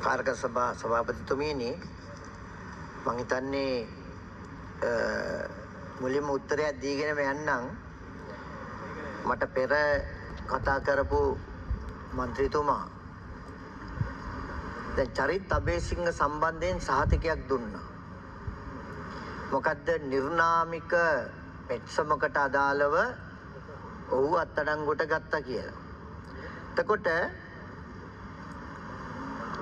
කාර්ක සභාපතිතුමියනි මම හිතන්නේ මුලින්ම උත්තරයක් දීගෙනම යන්නම්. මට පෙර කතා කරපු മന്ത്രിතුමා දැන් චරිත් අබේසිංහ සම්බන්ධයෙන් සහතිකයක් දුන්නා. මොකද්ද නිර්නාමික පෙත්සමකට අදාළව ඔහු අත්අඩංගුවට ගත්තා කියලා. එතකොට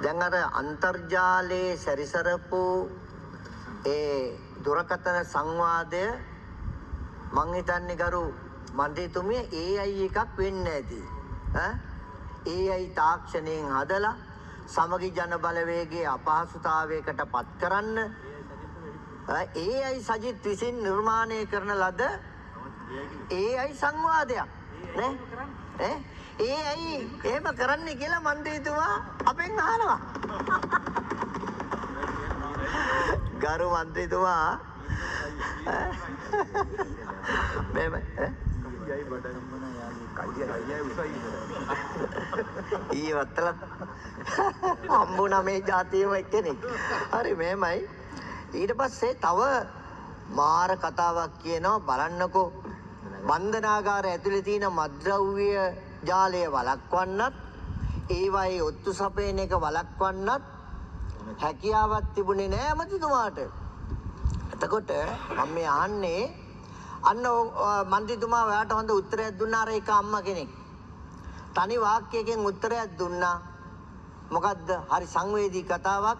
දැන් අර අන්තර්ජාලයේ සැරිසරපු ඒ දුරකථන සංවාදය මං හිතන්නේ ගරු මන්ත්‍රීතුමිය AI එකක් වෙන්නේ නැති. AI තාක්ෂණයෙන් හදලා සමගි ජන බලවේගයේ අපහසුතාවයකට පත් කරන්න AI සජිත් විසින් නිර්මාණය කරන ලද AI සංවාදයක් නේ AI එහෙම කරන්නේ කියලා මන්ත්‍රීතුමා අපෙන් අහනවා. ගරු මන්ත්‍රීතුමා මෙහෙම ඊවත්තල හම්බුණා මේ જાතියෙම එක්කෙනෙක්. හරි මෙහෙමයි. ඊට පස්සේ තව මාර කතාවක් කියනවා බලන්නකෝ. බන්ධනාගාර ඇතුලේ තියෙන මත්ද්‍රව්‍ය ජාලය වළක්වන්නත් ඒවයි ඔත්තු සපයන එක වළක්වන්නත් හැකියාවක් තිබුණේ නෑ ඇමතිතුමාට. එතකොට මම මේ අහන්නේ අන්න මන්ත්‍රීතුමා ඔයාට හොඳ උත්තරයක් දුන්නා. අර එක අම්මා කෙනෙක් තනි වාක්‍යයකින් උත්තරයක් දුන්නා. මොකද්ද? හරි සංවේදී කතාවක්.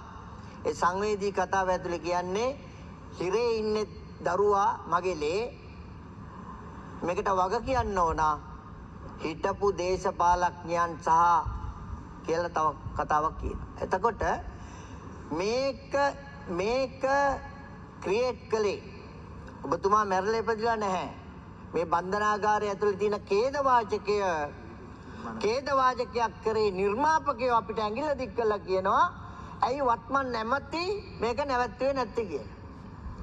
ඒ සංවේදී කතාව ඇතුලේ කියන්නේ හිරේ ඉන්නේ දරුවා මගේ ලේ මේකට වග කියන්න ඕන හිටපු දේශපාලඥයන් සහ කියලා තව කතාවක් කියනවා. එතකොට මේක ක්‍රියේට් කළේ ඔබතුමා මැරලා ඉපදිලා නැහැ. මේ බන්ධනාගාරය ඇතුලේ තියෙන ඛේද වාචකයක් කරේ නිර්මාපකයෝ අපිට ඇඟිල්ල දික් කළා කියනවා. ඇයි වත්මන් නැමැති මේක නැවැත්තුවේ නැත්තේ කියලා.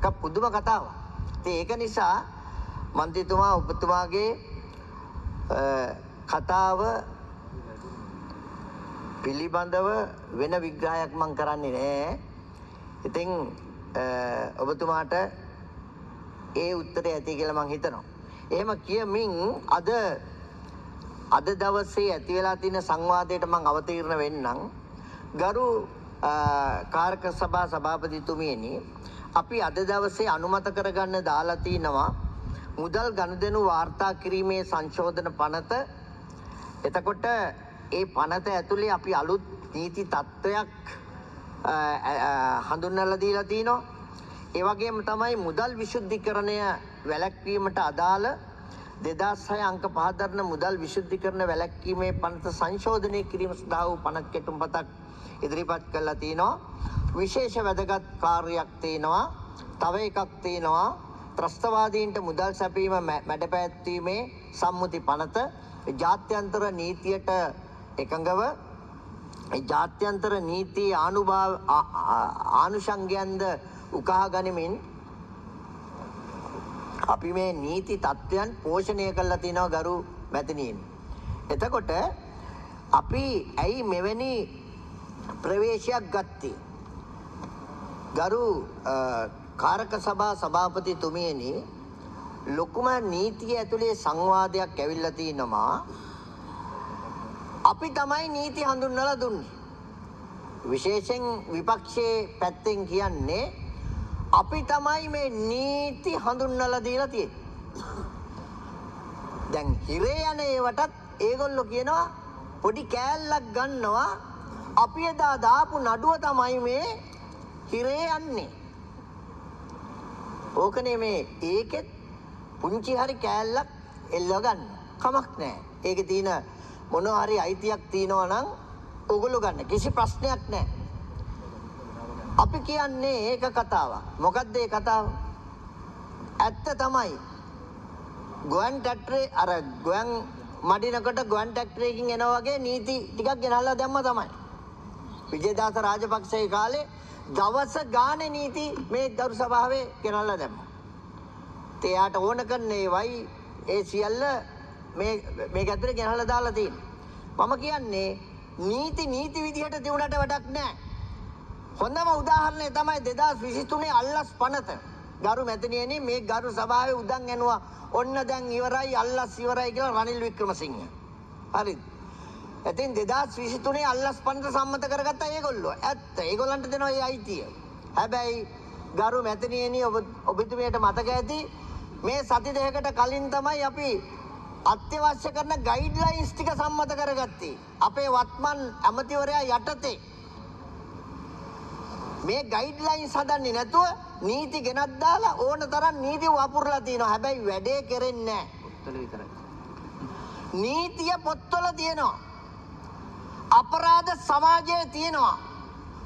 ඒක පුදුම කතාවක්. ඉතින් ඒක නිසා මන්ත්‍රීතුමා ඔබතුමාගේ කතාව පිළිබඳව වෙන විග්‍රහයක් මම කරන්නේ නැහැ. ඉතින් ඔබතුමාට ඒ උත්තරය ඇති කියලා මම හිතනවා. එහෙම කියමින් අද දවසේ ඇති වෙලා තියෙන සංවාදයට මම අවතීර්ණ වෙන්නම්. ගරු කාර්ක සභා සභාපතිතුමියනි අපි අද දවසේ අනුමත කරගන්න දාලා තිනවා මුදල් ගනුදෙනු වාර්තා කිරීමේ සංශෝධන පනත. එතකොට ඒ පනත ඇතුලේ අපි අලුත් නීති තත්ත්වයක් හඳුන්වලා දීලා තිනවා. ඒ වගේම තමයි මුදල් විශුද්ධිකරණය වැළැක්වීමට අදාළ 2006 අංක 5 දරන මුදල් විශුද්ධිකරණ වැළැක්වීමේ පනත සංශෝධනය කිරීම සඳහා වූ පනත් කෙටුම්පතක් ඉදිරිපත් කළා තිනවා. විශේෂ වැදගත් කාර්යයක් තිනවා. තව එකක් තිනවා ත්‍රස්තවාදීන්ට මුදල් සැපීම මැඩපැවැත්වීමේ සම්මුති පනත. ජාත්‍යන්තර නීතියට එකඟව ජාත්‍යන්තර නීතියේ ආනුෂංගයන්ද උකහා ගනිමින් අපි මේ නීති තත්ත්වයන් පෝෂණය කරලා තිනවා ගරු මැතිණියනි. එතකොට අපි ඇයි මෙවැනි ප්‍රවේශයක් ගත්තේ? ගරු කාරක සභා සභාපතිතුමියනි ලොකුම නීතිය ඇතුලේ සංවාදයක් ඇවිල්ලා තිනවා. අපි තමයි නීති හඳුන්වලා දුන්නේ. විශේෂයෙන් විපක්ෂයේ පැත්තෙන් කියන්නේ අපි තමයි මේ නීති හඳුන්වලා දීලා තියෙන්නේ. දැන් හිරේ යන ඒවටත් ඒගොල්ලෝ කියනවා පොඩි කෑල්ලක් ගන්නවා අපි එදා දාපු නඩුව තමයි මේ හිරේ යන්නේ. ඕකනේ මේ ඒකෙත් පුංචි හරි කෑල්ලක් එල්ල ගන්න කමක් නැහැ. ඒකේ තියෙන මොනවා හරි අයිතියක් තියෙනවා නම් ඕගොල්ලෝ ගන්න කිසි ප්‍රශ්නයක් නැහැ. අපි කියන්නේ ඒක කතාවක්. මොකද්ද ඒ කතාව? ඇත්ත තමයි. ගුවන් ටැක්ටරේ අර ගුවන් මඩිනකොට ගුවන් ටැක්ටරයකින් එනවා වගේ නීති ටිකක් ගෙනල්ලා දැම්ම තමයි. විජේදාස රාජපක්ෂේ කාලේ දවස් ගානේ නීති මේ දරු සභාවේ ගෙනල්ලා දැම්මා. එයාට ඕන කරන්නේ වයි ඒ සියල්ල මේක ඇතුලේ ගෙනහලා දාලා තියෙනවා. මම කියන්නේ නීති විදිහට තියුණාට වැඩක් නැහැ. හොඳම උදාහරණය තමයි 2023 අල්ලස් පනත. ගරු මැතිණියනි මේ ගරු සභාවේ උදන් යනවා ඔන්න දැන් ඉවරයි අල්ලස් ඉවරයි කියලා රනිල් වික්‍රමසිංහ. හරිද? ඉතින් 2023 අල්ලස් පනත සම්මත කරගත්ත ඒගොල්ලෝ. ඇත්ත. ඒගොල්ලන්ට දෙනවා ඒ අයිතිය. හැබැයි ගරු මැතිණියනි ඔබතුමියට මතක ඇති මේ සති දෙකකට කලින් තමයි අපි අත්‍යවශ්‍ය කරන ගයිඩ්ලයින්ස් ටික සම්මත කරගත්තේ. අපේ වත්මන් ඇමතිවරයා යටතේ මේ ගයිඩ්ලයින්ස් හදන්නේ නැතුව නීති ගෙනත් දාලා ඕන තරම් නීති වපුරලා තිනවා. හැබැයි වැඩේ කෙරෙන්නේ නැහැ. පොත්වල විතරයි. නීතිය පොත්වල තියෙනවා. අපරාධ සමාජයේ තියෙනවා.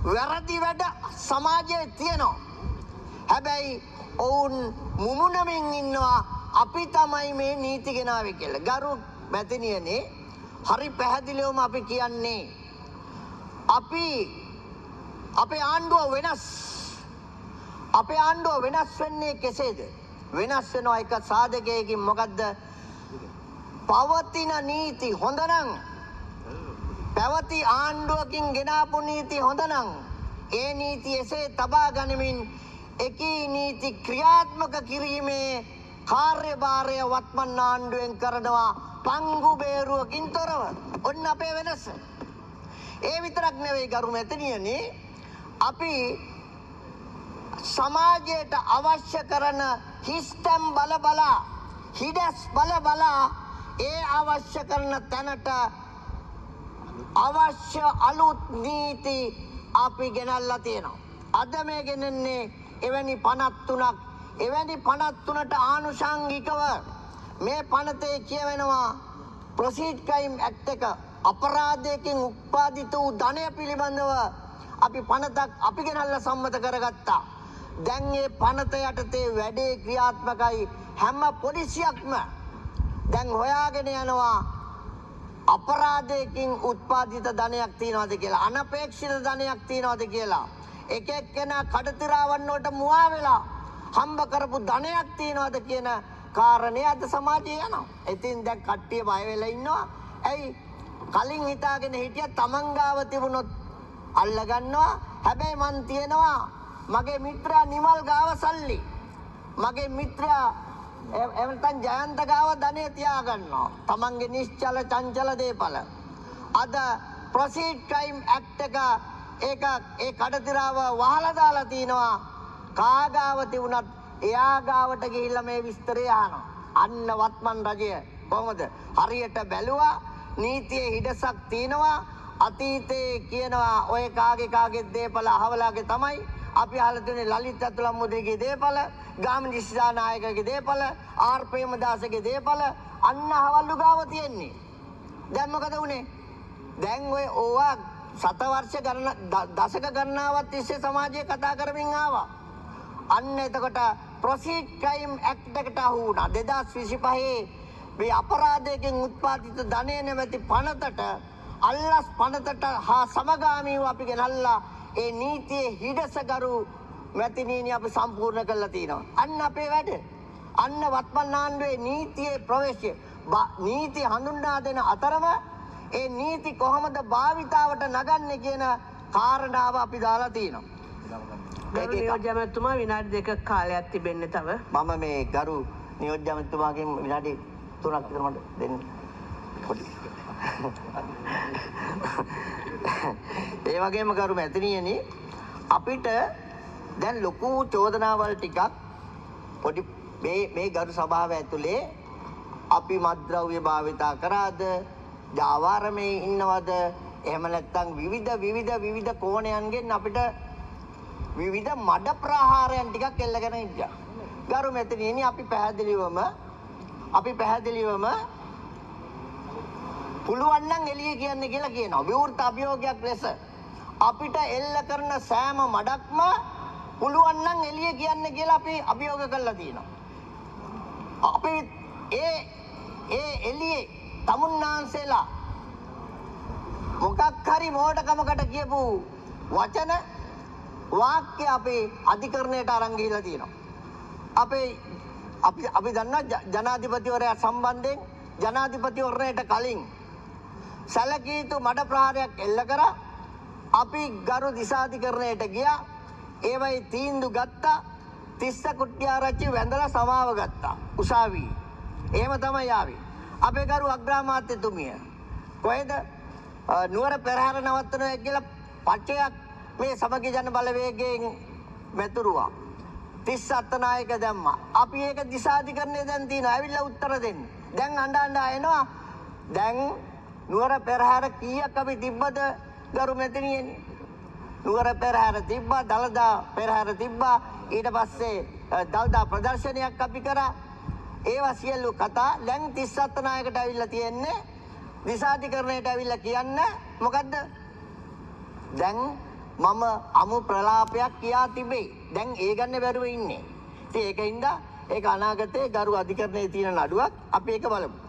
වැරදි වැඩ සමාජයේ තියෙනවා. හැබැයි ඔවුන් මුමුණමින් ඉන්නවා අපි තමයි මේ නීති ගෙනාවේ කියලා. ගරු මැතිණියනේ හරි පැහැදිලිවම අපි කියන්නේ අපේ ආණ්ඩුව වෙනස්. අපේ ආණ්ඩුව වෙනස් වෙන්නේ කෙසේද? වෙනස් වෙනවා එක සාධකයකින්. මොකද්ද? පවතින නීති හොඳනම් පැවති ආණ්ඩුවකින් ගෙනාපු නීති හොඳනම් ඒ නීති එසේ තබා ගනිමින් එකී නීති ක්‍රියාත්මක කිරීමේ කාර්යභාරය වත්මන් ආණ්ඩුවෙන් කරනවා පංගු බේරුවකින් තොරව. ඔන්න අපේ වෙනස. ඒ විතරක් නෙවෙයි ගරු මැතිණියනි අපි සමාජයට අවශ්‍ය කරන හිස්තම් බල බලා හිඩස් බල බලා ඒ අවශ්‍ය කරන තැනට අවශ්‍ය අලුත් නීති අපි ගෙනල්ලා තියෙනවා. අද මේ ගෙනන්නේ එවැනි 53ක්. එවැනි 53ට ආනුෂංගිකව මේ පනතේ කියවෙනවා ප්‍රොසීඩ් ක්‍රයිම් ඇක්ට් එක අපරාධයකින් උත්පාදිත වූ ධනය පිළිබඳව අපි පනතක් අපි ගෙනල්ලා සම්මත කරගත්තා. දැන් මේ පනත යටතේ වැඩේ ක්‍රියාත්මකයි. හැම පොලිසියක්ම දැන් හොයාගෙන යනවා අපරාධයකින් උත්පාදිත ධනයක් තියනවාද කියලා, අනපේක්ෂිත ධනයක් තියනවාද කියලා. එක එක්කෙනා කඩතිරාවන් වලට මුවා වෙලා හම්බ කරපු ධනයක් තියනවාද කියන කාරණේ අද සමාජයේ යනවා. ඉතින් දැන් කට්ටිය බය වෙලා ඉන්නවා. ඇයි? කලින් හිතාගෙන හිටිය තමන් ගාව තිබුණොත් අල්ල ගන්නවා. හැබැයි මං තියනවා මගේ මිත්‍රා නිමල් ගාව සල්ලි. මගේ මිත්‍රා එවන්තන් ජයන්ත ගාව ධනය තියා ගන්නවා. තමන්ගේ නිශ්චල චංචල දේපල. අද ප්‍රොසීඩ් ක්‍රයිම් ඇක්ට් එක ඒ කඩතිරාව වහලා දාලා තිනවා. කාගාව තිබුණත් එයා ගාවට ගිහිල්ලා මේ විස්තරය අහනවා. අන්න වත්මන් රජය කොහොමද? හරියට බැලුවා නීතියේ හිඩසක් තිනවා. අතීතේ කියනවා ඔය කාගේ දේපල අහවලාගේ තමයි. අපි අහලා තියෙන්නේ ලලිත් අතුලම් මුදේගේ දේපල, ගාමිණී දිසානායකගේ දේපල, ආර් ප්‍රේමදාසගේ දේපල අන්න අහවලු ගාව තියෙන්නේ. දැන් මොකද වුනේ? දැන් ඔය ඕවා සත වර්ෂ ගණන දශක ගණනාවක් තිස්සේ සමාජයේ කතා කරමින් ආවා. අන්න එතකොට ප්‍රොසීඩ් ක්‍රයිම් ඇක්ට් එකට අහු වුණා. 2025 මේ අපරාධයකින් උත්පාදිත ධනය නැමැති පනතට අල්ලස් පනතට හා සමගාමීව අපි ගෙනල්ලා ඒ නීතියේ හිඩසගරු මැතිණියනි අපි සම්පූර්ණ කරලා තිනවා. අන්න අපේ වැඩ. අන්න වත්මන් ආණ්ඩුවේ නීතියේ ප්‍රවේශය නීති හඳුන්වා දෙන අතරම ඒ නීති කොහොමද භාවිතාවට නගන්නේ කියන කාරණාව අපි දාලා තිනවා. නියෝජ්‍ය ඇමතිතුමා විනාඩි 2ක කාලයක් තිබෙන්නේ තව. මම මේ ගරු නියෝජ්‍ය ඇමතිතුමාගෙන් විනාඩි 3ක් විතර මට දෙන්න. පොඩි. ඒ වගේම ගරු මැතිණියනි අපිට දැන් ලොකු චෝදනාවල් ටිකක් පොඩි මේ ගරු සභාව ඇතුලේ අපි මත්ද්‍රව්‍ය භාවිතා කරාද, ජාවාරමේ ඉන්නවද, එහෙම නැත්නම් විවිධ කෝණයන්ගෙන් අපිට විවිධ මඩ ප්‍රහාරයන් ටිකක් එල්ලගෙන ඉන්නවා. ගරු මැතිණියනි අපි පැහැදිලිවම පුළුවන් නම් එළිය කියන්නේ කියලා කියනවා. විවෘත අභියෝගයක් ලෙස අපිට එල්ල කරන සෑම මඩක්ම පුළුවන් නම් එළිය කියන්නේ කියලා අපි අභියෝග කරලා තියෙනවා. අපි ඒ එළියේ තමුන්නාන්සේලා මොකක් හරි මෝඩකමකට කියපු වචන වාක්‍ය අපේ අධිකරණයට අරන් ගිහිල්ලා තියෙනවා. අපි දන්නා ජනාධිපතිවරයා සම්බන්ධයෙන් ජනාධිපතිවරණයට කලින් සැලකිය යුතු මඩ ප්‍රහාරයක් එල්ල කරා. අපි ගරු දිසාධිකරණයට ගියා. ඒවයි තීන්දුව ගත්තා. තිස්ස කුට්ටිආරච්චි වැඳලා සමාව ගත්තා. උසාවියේ. එහෙම තමයි ආවේ. අපේ ගරු අග්‍රාමාත්‍යතුමිය කොහෙද නුවර පෙරහැර නවත්තනවා කියලා පච්චයක් මේ සමගි ජන බලවේගයෙන් මෙතුරුවා. 30 අත්තනායක දැම්මා. අපි ඒක දිසාධිකරණය දැන් තියෙනවා. ඇවිල්ලා උත්තර දෙන්න. දැන් අඬ එනවා. දැන් නුවර පෙරහැර කීයක් අපි තිබ්බද ගරු මෙතනියනේ. නුවර පෙරහැර තිබ්බා, දළදා පෙරහැර තිබ්බා. ඊට පස්සේ දළදා ප්‍රදර්ශනයක් අපි කරා. ඒවා සියලු කතා දැන් 30 අත්තනායකට ඇවිල්ලා තියෙන්නේ. දිසාධිකරණයට ඇවිල්ලා කියන්නේ මොකද්ද? දැන් මම අමු ප්‍රලාපයක් කියා තිබේ. දැන් ඒ ගන්න බැරුව ඉන්නේ. ඉතින් ඒකින්ද ඒක අනාගතයේ ගරු අධිකරණයේ තියෙන නඩුවක් අපි ඒක බලමු.